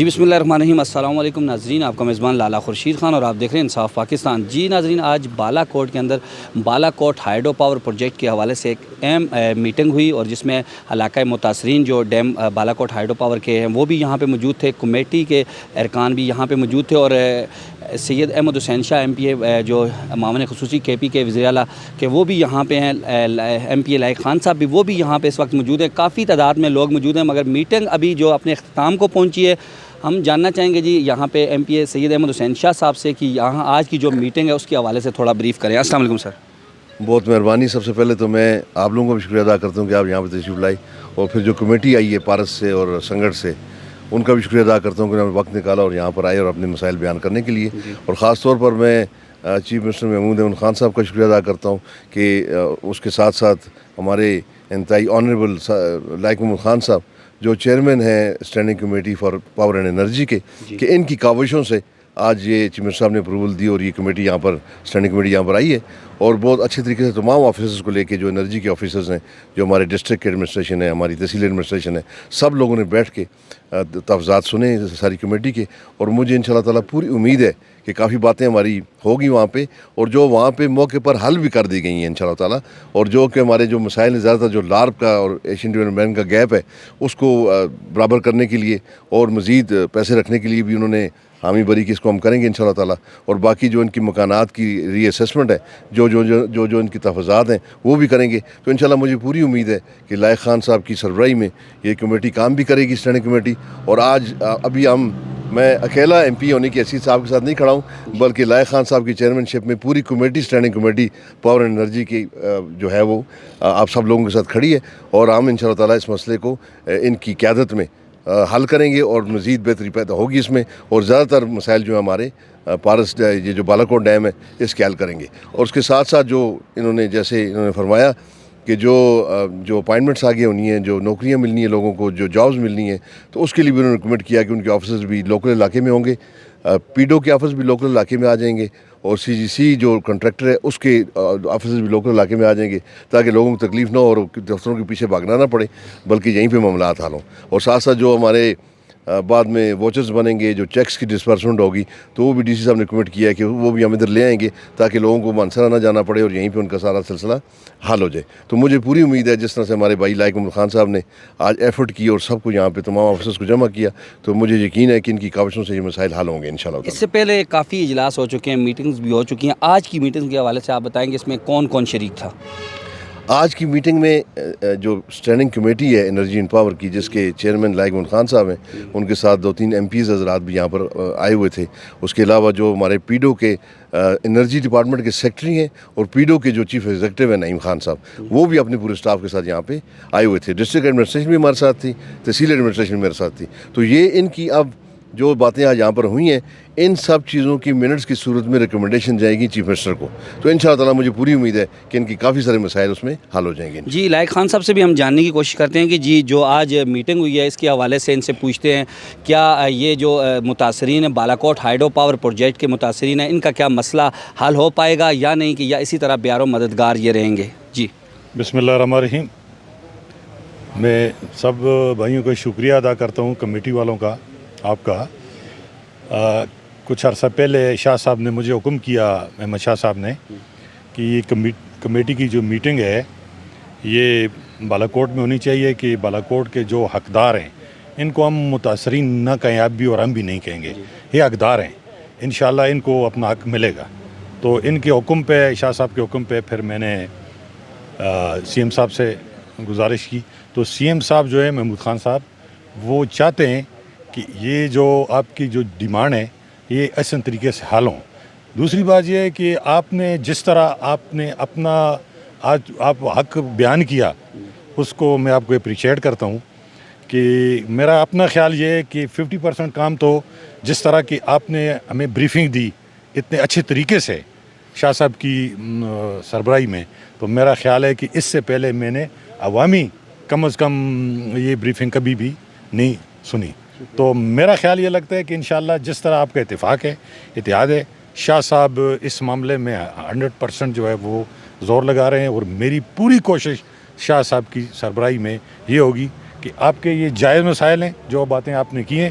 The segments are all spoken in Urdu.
جی بسم اللہ الرحمن الرحیم، السلام علیکم ناظرین، آپ کا میزبان لالا خورشید خان اور آپ دیکھ رہے ہیں انصاف پاکستان۔ جی ناظرین، آج بالا کوٹ کے اندر بالا کوٹ ہائیڈرو پاور پروجیکٹ کے حوالے سے ایک اہم میٹنگ ہوئی اور جس میں علاقہ متاثرین جو ڈیم بالا کوٹ ہائیڈرو پاور کے ہیں وہ بھی یہاں پہ موجود تھے، کمیٹی کے ارکان بھی یہاں پہ موجود تھے اور سید احمد حسین شاہ ایم پی اے جو معاون خصوصی کے پی کے وزیر اعلیٰ کہ وہ بھی یہاں پہ ہیں، ایم پی اے لائق خان صاحب بھی وہ بھی یہاں پہ اس وقت موجود ہیں۔ کافی تعداد میں لوگ موجود ہیں مگر میٹنگ ابھی جو اپنے اختتام کو پہنچی ہے۔ ہم جاننا چاہیں گے جی یہاں پہ ایم پی اے سید احمد حسین شاہ صاحب سے کہ یہاں آج کی جو میٹنگ ہے اس کے حوالے سے تھوڑا بریف کریں۔ السلام علیکم سر۔ بہت مہربانی۔ سب سے پہلے تو میں آپ لوگوں کا بھی شکریہ ادا کرتا ہوں کہ آپ یہاں پہ تشریف لائی، اور پھر جو کمیٹی آئی ہے پارس سے اور سنگڑ سے ان کا بھی شکریہ ادا کرتا ہوں کہ انہوں نے وقت نکالا اور یہاں پر آئے اور اپنے مسائل بیان کرنے کے لیے۔ اور خاص طور پر میں چیف منسٹر محمود احمد خان صاحب کا شکریہ ادا کرتا ہوں کہ اس کے ساتھ ساتھ ہمارے انتہائی آنریبل لائق محمد خان صاحب جو چیئرمین ہیں standing committee for power and energy کے، کہ ان کی کاوشوں سے آج یہ چیف منسٹر صاحب نے اپروول دی اور یہ کمیٹی یہاں پر اسٹینڈنگ کمیٹی یہاں پر آئی ہے، اور بہت اچھے طریقے سے تمام آفیسرز کو لے کے جو انرجی کے آفیسرز ہیں، جو ہمارے ڈسٹرکٹ ایڈمنسٹریشن ہے، ہماری تحصیل ایڈمنسٹریشن ہے، سب لوگوں نے بیٹھ کے تفضات سنے ساری کمیٹی کے، اور مجھے انشاءاللہ تعالیٰ پوری امید ہے کہ کافی باتیں ہماری ہوگی وہاں پہ، اور جو وہاں پہ موقع پر حل بھی کر دی گئی ہیں انشاءاللہ تعالیٰ، اور جو کہ ہمارے جو مسائل ہیں زیادہ تر جو لارپ کا اور ایشین ڈیولپمنٹ بینک کا گیپ ہے اس کو برابر کرنے کے لیے اور مزید پیسے رکھنے کے لیے بھی انہوں نے حامی بری کی، اس کو ہم کریں گے انشاءاللہ تعالیٰ۔ اور باقی جو ان کی مکانات کی ری اسیسمنٹ ہے، جو ان کی تحفظات ہیں وہ بھی کریں گے۔ تو انشاءاللہ مجھے پوری امید ہے کہ لائق خان صاحب کی سربراہی میں یہ کمیٹی کام بھی کرے گی، اسٹینڈنگ کمیٹی۔ اور آج ابھی میں اکیلا ایم پی ہونے کی حیثیت صاحب کے ساتھ نہیں کھڑا ہوں، بلکہ لائق خان صاحب کی چیئرمین شپ میں پوری committee standing committee power and energy کی جو ہے وہ آپ سب لوگوں کے ساتھ کھڑی ہے، اور ہم انشاءاللہ تعالیٰ اس مسئلے کو ان کی قیادت میں حل کریں گے اور مزید بہتری پیدا ہوگی اس میں، اور زیادہ تر مسائل جو ہمارے پارس یہ جو بالا کوٹ ڈیم ہے اس کے حل کریں گے۔ اور اس کے ساتھ ساتھ جو انہوں نے فرمایا کہ جو اپائنٹمنٹس آگے ہونی ہیں، جو نوکریاں ملنی ہیں لوگوں کو، جو جابز ملنی ہیں، تو اس کے لیے بھی انہوں نے کمٹ کیا کہ ان کے آفیسز بھی لوکل علاقے میں ہوں گے، پی ڈو کے آفس بھی لوکل علاقے میں آ جائیں گے، اور سی جی سی جو کنٹریکٹر ہے اس کے آفیسز بھی لوکل علاقے میں آ جائیں گے، تاکہ لوگوں کو تکلیف نہ ہو اور دفتروں کے پیچھے بھاگنا نہ پڑے، بلکہ یہیں پہ معاملات حل ہوں۔ اور ساتھ ساتھ جو ہمارے بعد میں واچرز بنیں گے، جو چیکس کی ڈسپرسمنٹ ہوگی، تو وہ بھی ڈی سی صاحب نے کمٹ کیا ہے کہ وہ بھی ہم ادھر لے آئیں گے تاکہ لوگوں کو مانسرا نہ جانا پڑے اور یہیں پہ ان کا سارا سلسلہ حل ہو جائے۔ تو مجھے پوری امید ہے جس طرح سے ہمارے بھائی لائق محمد خان صاحب نے آج ایفرٹ کی اور سب کو یہاں پہ تمام آفیسرز کو جمع کیا، تو مجھے یقین ہے کہ ان کی کاوشوں سے یہ مسائل حل ہوں گے انشاءاللہ۔ اس سے پہلے کافی اجلاس ہو چکے ہیں، میٹنگز بھی ہو چکی ہیں، آج کی میٹنگ کے حوالے سے آپ بتائیں گے اس میں کون کون شریک تھا؟ آج کی میٹنگ میں جو اسٹینڈنگ کمیٹی ہے انرجی اینڈ پاور کی، جس کے چیئرمین لائق محمد خان صاحب ہیں، ان کے ساتھ 2-3 ایم پیز حضرات بھی یہاں پر آئے ہوئے تھے۔ اس کے علاوہ جو ہمارے پی ڈو کے انرجی ڈپارٹمنٹ کے سیکرٹری ہیں اور پی ڈو کے جو چیف ایگزیکٹو ہیں نعیم خان صاحب، وہ بھی اپنے پورے اسٹاف کے ساتھ یہاں پہ آئے ہوئے تھے۔ ڈسٹرکٹ ایڈمنسٹریشن بھی ہمارے ساتھ تھی، تحصیل ایڈمنسٹریشن بھی میرے ساتھ تھی۔ تو یہ ان کی اب جو باتیں آج یہاں پر ہوئی ہیں، ان سب چیزوں کی منٹس کی صورت میں ریکمنڈیشن جائے گی چیف منسٹر کو، تو انشاءاللہ تعالیٰ مجھے پوری امید ہے کہ ان کی کافی سارے مسائل اس میں حل ہو جائیں گے۔ جی لائق خان صاحب سے بھی ہم جاننے کی کوشش کرتے ہیں کہ جی جو آج میٹنگ ہوئی ہے اس کے حوالے سے ان سے پوچھتے ہیں کیا یہ جو متاثرین ہیں بالا کوٹ ہائیڈرو پاور پروجیکٹ کے متاثرین ہیں، ان کا کیا مسئلہ حل ہو پائے گا یا نہیں، کہ یا اسی طرح بیار و مددگار یہ رہیں گے؟ جی بسم اللہ الرحمن الرحیم۔ میں سب بھائیوں کا شکریہ ادا کرتا ہوں، کمیٹی والوں کا، آپ کا۔ کچھ عرصہ پہلے شاہ صاحب نے مجھے حکم کیا، احمد شاہ صاحب نے، کہ یہ کمیٹی کی جو میٹنگ ہے یہ بالا کوٹ میں ہونی چاہیے، کہ بالا کوٹ کے جو حقدار ہیں ان کو ہم متاثرین نہ کہیں، آپ بھی اور ہم بھی نہیں کہیں گے، یہ حقدار ہیں، انشاءاللہ ان کو اپنا حق ملے گا۔ تو ان کے حکم پہ، شاہ صاحب کے حکم پہ، پھر میں نے سی ایم صاحب سے گزارش کی، تو سی ایم صاحب جو ہے محمود خان صاحب، وہ چاہتے ہیں کہ یہ جو آپ کی جو ڈیمانڈ ہے یہ احسن طریقے سے حل ہوں۔ دوسری بات یہ ہے کہ آپ نے جس طرح آپ نے اپنا آج آپ حق بیان کیا، اس کو میں آپ کو اپریشیٹ کرتا ہوں، کہ میرا اپنا خیال یہ ہے کہ 50% کام تو جس طرح کی آپ نے ہمیں بریفنگ دی اتنے اچھے طریقے سے شاہ صاحب کی سربراہی میں، تو میرا خیال ہے کہ اس سے پہلے میں نے عوامی کم از کم یہ بریفنگ کبھی بھی نہیں سنی۔ تو میرا خیال یہ لگتا ہے کہ انشاءاللہ جس طرح آپ کا اتفاق ہے، اتحاد ہے، شاہ صاحب اس معاملے میں 100% جو ہے وہ زور لگا رہے ہیں، اور میری پوری کوشش شاہ صاحب کی سربراہی میں یہ ہوگی کہ آپ کے یہ جائز مسائل ہیں جو باتیں آپ نے کی ہیں،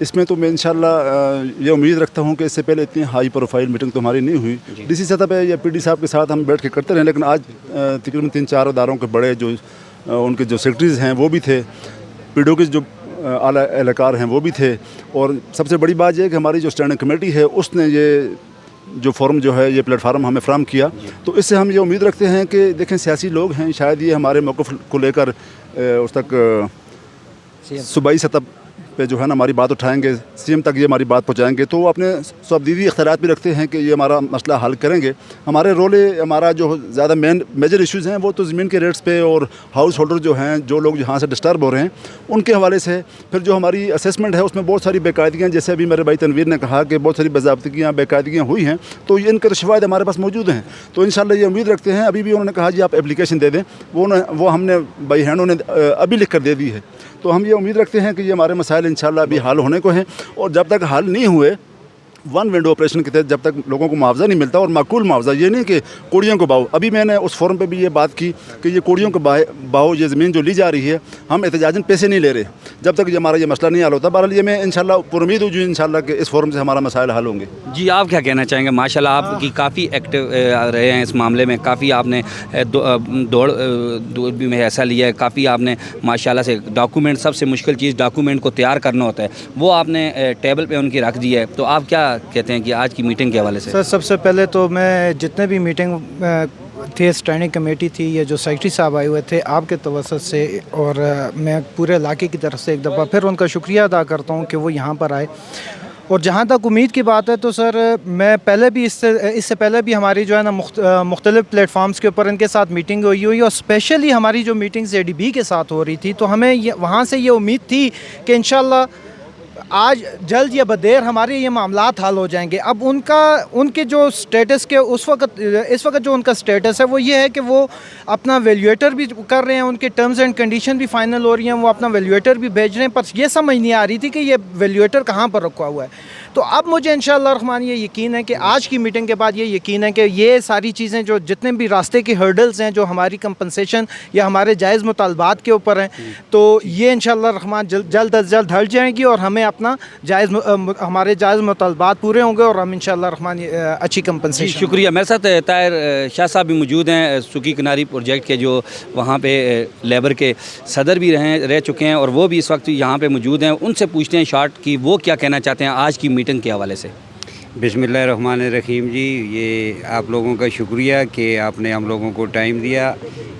اس میں تو میں انشاءاللہ یہ امید رکھتا ہوں کہ اس سے پہلے اتنی ہائی پروفائل میٹنگ تو ہماری نہیں ہوئی. ڈی سی سطح پہ یا پی ڈی صاحب کے ساتھ ہم بیٹھ کے کرتے رہے, لیکن آج تقریباً 3-4 اداروں کے بڑے جو ان کے جو سیکرٹریز ہیں وہ بھی تھے, پی ڈی او کے جو اعلیٰ اہلکار ہیں وہ بھی تھے, اور سب سے بڑی بات یہ ہے کہ ہماری جو اسٹینڈنگ کمیٹی ہے اس نے یہ جو فورم جو ہے یہ پلیٹ فارم ہمیں فراہم کیا. تو اس سے ہم یہ امید رکھتے ہیں کہ دیکھیں سیاسی لوگ ہیں, شاید یہ ہمارے موقف کو لے کر اس تک صوبائی سطح پہ جو ہے نا ہماری بات اٹھائیں گے, سی ایم تک یہ ہماری بات پہنچائیں گے, تو وہ اپنے سوابدیدی اختیارات بھی رکھتے ہیں کہ یہ ہمارا مسئلہ حل کریں گے. ہمارے رول ہمارا جو زیادہ میجر ایشوز ہیں وہ تو زمین کے ریٹس پہ اور ہاؤس ہولڈر جو ہیں, جو لوگ یہاں سے ڈسٹرب ہو رہے ہیں ان کے حوالے سے. پھر جو ہماری اسیسمنٹ ہے اس میں بہت ساری بےقاعدگیاں, جیسے ابھی میرے بھائی تنویر نے کہا کہ بہت ساری باضابطگیاں بےقاعدگیاں ہوئی ہیں, تو ان کے شواہد ہمارے پاس موجود ہیں. تو انشاءاللہ یہ امید رکھتے ہیں. ابھی بھی انہوں نے کہا جی آپ اپلیکیشن دے دیں, وہ ہم نے بائی ہینڈ انہیں ابھی لکھ کر دے دی ہے. تو ہم یہ امید رکھتے ہیں کہ یہ ہمارے مسائل انشاءاللہ ابھی حل ہونے کو ہیں, اور جب تک حل نہیں ہوئے ون ونڈو آپریشن کے تحت جب تک لوگوں کو معاوضہ نہیں ملتا, اور معقول معاوضہ, یہ نہیں کہ کوڑیوں کو باؤ. ابھی میں نے اس فورم پہ بھی یہ بات کی کہ یہ کوڑیوں کو باؤ یہ زمین جو لی جا رہی ہے ہم احتجاجاً پیسے نہیں لے رہے جب تک ہمارا یہ مسئلہ نہیں حل ہوتا. بہرحال یہ میں انشاءاللہ پر امید ہوں جو انشاءاللہ کہ اس فورم سے ہمارا مسائل حل ہوں گے. جی آپ کیا کہنا چاہیں گے؟ ماشاءاللہ آپ کی کافی ایکٹیو رہے ہیں اس معاملے میں, کافی آپ نے دوڑ بھی میں حصہ لیا ہے, کافی آپ نے ماشاءاللہ سے ڈاکومنٹ, سب سے مشکل چیز ڈاکومنٹ کو تیار کرنا ہوتا ہے, وہ آپ نے ٹیبل پہ ان کی رکھ دی ہے. تو آپ کیا کہتے ہیں کہ آج کی میٹنگ کے حوالے سے؟ سر سب سے پہلے تو میں جتنے بھی میٹنگ تھے, اسٹینڈنگ کمیٹی تھی, یہ جو سیکرٹری صاحب آئے ہوئے تھے آپ کے توسط سے, اور میں پورے علاقے کی طرف سے ایک دفعہ پھر ان کا شکریہ ادا کرتا ہوں کہ وہ یہاں پر آئے. اور جہاں تک امید کی بات ہے تو سر میں پہلے بھی اس سے پہلے بھی ہماری جو ہے نا مختلف پلیٹ فارمز کے اوپر ان کے ساتھ میٹنگ ہوئی اور اسپیشلی ہماری جو میٹنگز اے ڈی بی کے ساتھ ہو رہی تھی, تو ہمیں وہاں سے یہ امید تھی کہ انشاءاللہ آج جلد یا بدیر ہمارے یہ معاملات حل ہو جائیں گے. اب ان کے جو سٹیٹس کے اس وقت جو ان کا سٹیٹس ہے وہ یہ ہے کہ وہ اپنا ویلیویٹر بھی کر رہے ہیں, ان کے ٹرمز اینڈ کنڈیشن بھی فائنل ہو رہی ہیں, وہ اپنا ویلیویٹر بھی بھیج رہے ہیں, پر یہ سمجھ نہیں آ رہی تھی کہ یہ ویلیویٹر کہاں پر رکھا ہوا ہے. تو اب مجھے انشاءاللہ الرحمن یہ یقین ہے کہ آج کی میٹنگ کے بعد یہ یقین ہے کہ یہ ساری چیزیں جو جتنے بھی راستے کے ہرڈلز ہیں جو ہماری کمپنسیشن یا ہمارے جائز مطالبات کے اوپر ہیں, تو یہ انشاءاللہ الرحمن جلد از جلد ہٹ جائیں گی اور ہمیں اپنا ہمارے جائز مطالبات پورے ہوں گے اور ہم انشاءاللہ الرحمن اچھی کمپنسیشن. شکریہ. میرے ساتھ طاہر شاہ صاحب بھی موجود ہیں, سکی کناری پروجیکٹ کے جو وہاں پہ لیبر کے صدر بھی رہ چکے ہیں, اور وہ بھی اس وقت یہاں پہ موجود ہیں. ان سے پوچھتے ہیں شارٹ کی وہ کیا کہنا چاہتے ہیں آج کی میٹنگ کے حوالے سے. بسم اللہ الرحمن الرحیم. جی یہ آپ لوگوں کا شکریہ کہ آپ نے ہم لوگوں کو ٹائم دیا.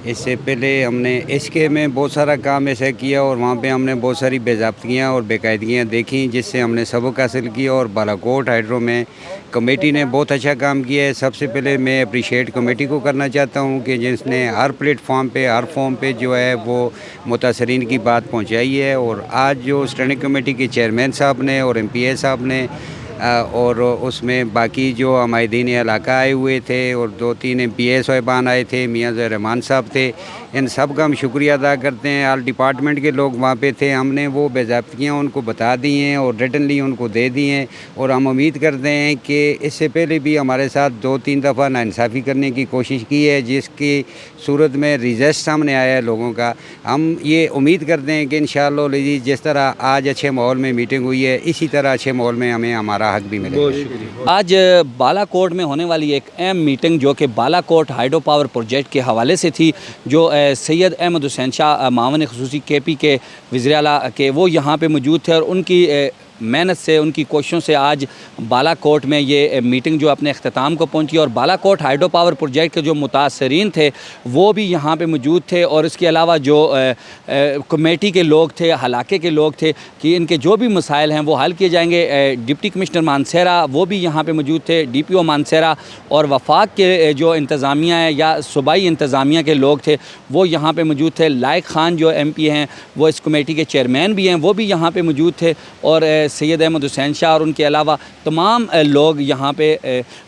اس سے پہلے ہم نے ایس کے میں بہت سارا کام ایسا کیا اور وہاں پہ ہم نے بہت ساری باضابطگیاں اور بےقاعدگیاں دیکھیں جس سے ہم نے سبق حاصل کیا, اور بالاکوٹ ہائیڈرو میں کمیٹی نے بہت اچھا کام کیا ہے. سب سے پہلے میں اپریشیٹ کمیٹی کو کرنا چاہتا ہوں کہ جس نے ہر پلیٹ فارم پہ ہر فارم پہ جو ہے وہ متاثرین کی بات پہنچائی ہے. اور آج جو اسٹینڈنگ کمیٹی کے چیئرمین صاحب نے اور ایم پی اے صاحب نے اور اس میں باقی جو عمائدین علاقہ آئے ہوئے تھے اور 2-3 ایم پی اے صاحبان آئے تھے, میاں ظہیر رحمان صاحب تھے, ان سب کا ہم شکریہ ادا کرتے ہیں. آل ڈپارٹمنٹ کے لوگ وہاں پہ تھے, ہم نے وہ باضابطگیاں ان کو بتا دی ہیں اور ریٹنلی ان کو دے دی ہیں. اور ہم امید کرتے ہیں کہ اس سے پہلے بھی ہمارے ساتھ 2-3 دفعہ ناانصافی کرنے کی کوشش کی ہے, جس کی صورت میں ریزسٹ سامنے آیا ہے لوگوں کا. ہم یہ امید کرتے ہیں کہ انشاءاللہ جس طرح آج اچھے ماحول میں میٹنگ ہوئی ہے اسی طرح اچھے ماحول میں ہمیں ہمارا حق بھی ملے. آج بالا کوٹ میں ہونے والی ایک اہم میٹنگ جو کہ بالا کوٹ ہائیڈرو پاور پروجیکٹ کے حوالے سے تھی, جو سید احمد حسین شاہ معاون خصوصی کے پی کے وزیر اعلیٰ کے وہ یہاں پہ موجود تھے, اور ان کی محنت سے ان کی کوششوں سے آج بالا کوٹ میں یہ میٹنگ جو اپنے اختتام کو پہنچی. اور بالا کوٹ ہائیڈرو پاور پروجیکٹ کے جو متاثرین تھے وہ بھی یہاں پہ موجود تھے, اور اس کے علاوہ جو کمیٹی کے لوگ تھے, علاقے کے لوگ تھے, کہ ان کے جو بھی مسائل ہیں وہ حل کیے جائیں گے. ڈپٹی کمشنر مانسہرہ وہ بھی یہاں پہ موجود تھے, ڈی پی او مانسہرہ, اور وفاق کے جو انتظامیہ ہے یا صوبائی انتظامیہ کے لوگ تھے وہ یہاں پہ موجود تھے. لائق خان جو ایم پی ہیں وہ اس کمیٹی کے چیئرمین بھی ہیں, وہ بھی یہاں پہ موجود تھے, اور سید احمد حسین شاہ اور ان کے علاوہ تمام لوگ یہاں پہ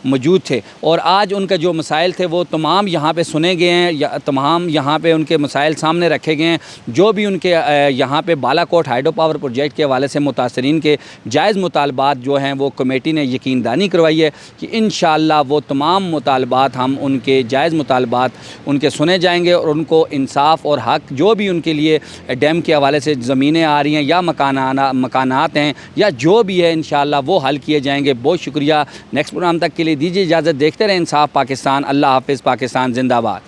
موجود تھے. اور آج ان کا جو مسائل تھے وہ تمام یہاں پہ سنے گئے ہیں, تمام یہاں پہ ان کے مسائل سامنے رکھے گئے ہیں. جو بھی ان کے یہاں پہ بالا کوٹ ہائیڈرو پاور پروجیکٹ کے حوالے سے متاثرین کے جائز مطالبات جو ہیں وہ کمیٹی نے یقین دانی کروائی ہے کہ انشاءاللہ وہ تمام مطالبات ہم ان کے جائز مطالبات ان کے سنے جائیں گے, اور ان کو انصاف اور حق جو بھی ان کے لیے ڈیم کے حوالے سے زمینیں آ رہی ہیں یا مکانات ہیں یا جو بھی ہے انشاءاللہ وہ حل کیے جائیں گے. بہت شکریہ. نیکسٹ پروگرام تک کے لیے دیجیے اجازت. دیکھتے رہیں انصاف پاکستان. اللہ حافظ. پاکستان زندہ باد.